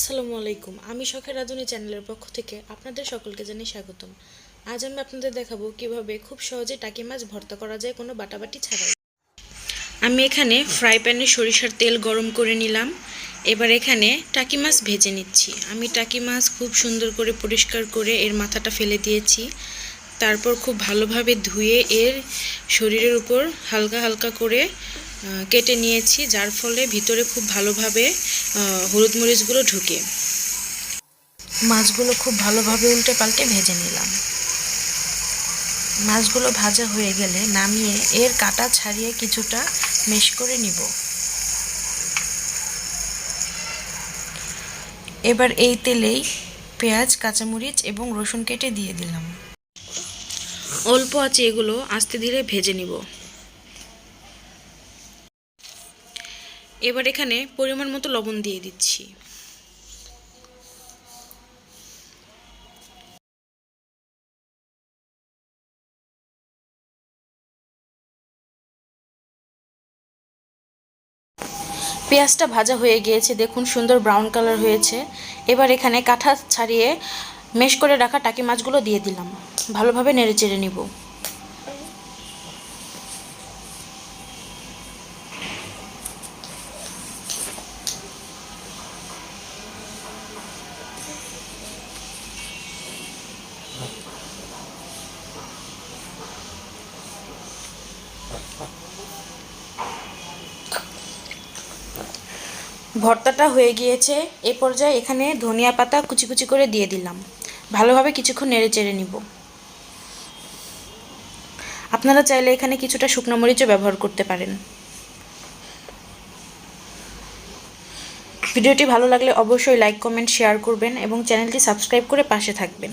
আসসালামু আলাইকুম। আমি শখের রাঁধুনি চ্যানেলের পক্ষ থেকে আপনাদের সকলকে জানাই স্বাগতম। আজ আমি আপনাদের দেখাবো কিভাবে খুব সহজে টাকি মাছ ভর্তা করা যায় কোনো বাটাবাটি ছাড়াই। আমি এখানে ফ্রাই প্যানে সরিষার তেল গরম করে নিলাম। এবার এখানে টাকি মাছ ভেজে নিচ্ছি। আমি টাকি মাছ খুব সুন্দর করে পরিষ্কার করে এর মাথাটা ফেলে দিয়েছি। তারপর খুব ভালোভাবে ধুয়ে এর শরীরের উপর হালকা হালকা করে কেটে নিয়েছি, যার ফলে ভিতরে খুব ভালোভাবে হলুদ মরিচগুলো ঢুকে। মাছগুলো খুব ভালোভাবে উল্টে পাল্টে ভেজে নিলাম। মাছগুলো ভাজা হয়ে গেলে নামিয়ে এর কাঁটা ছাড়িয়ে কিছুটা মেশ করে নিব। এবার এই তেলেই পেঁয়াজ, কাঁচামরিচ এবং রসুন কেটে দিয়ে দিলাম। অল্প আঁচে এগুলো আস্তে ধীরে ভেজে নিব। এবার এখানে পরিমাণ মতো লবণ দিয়ে দিচ্ছি। পেঁয়াজটা ভাজা হয়ে গিয়েছে, দেখুন সুন্দর ব্রাউন কালার হয়েছে। এবার এখানে কাঁটা ছাড়িয়ে মেশ করে রাখা টাকি মাছগুলো দিয়ে দিলাম। ভালোভাবে নেড়ে চেড়ে নিব। ভর্তাটা হয়ে গিয়েছে। এ পর্যায়ে এখানে ধনিয়া পাতা কুচি কুচি করে দিয়ে দিলাম। ভালোভাবে কিছুক্ষণ নেড়ে চেড়ে নিব। আপনারা চাইলে এখানে কিছুটা শুকনো মরিচও ব্যবহার করতে পারেন। ভিডিওটি ভালো লাগলে অবশ্যই লাইক, কমেন্ট, শেয়ার করবেন এবং চ্যানেলটি সাবস্ক্রাইব করে পাশে থাকবেন।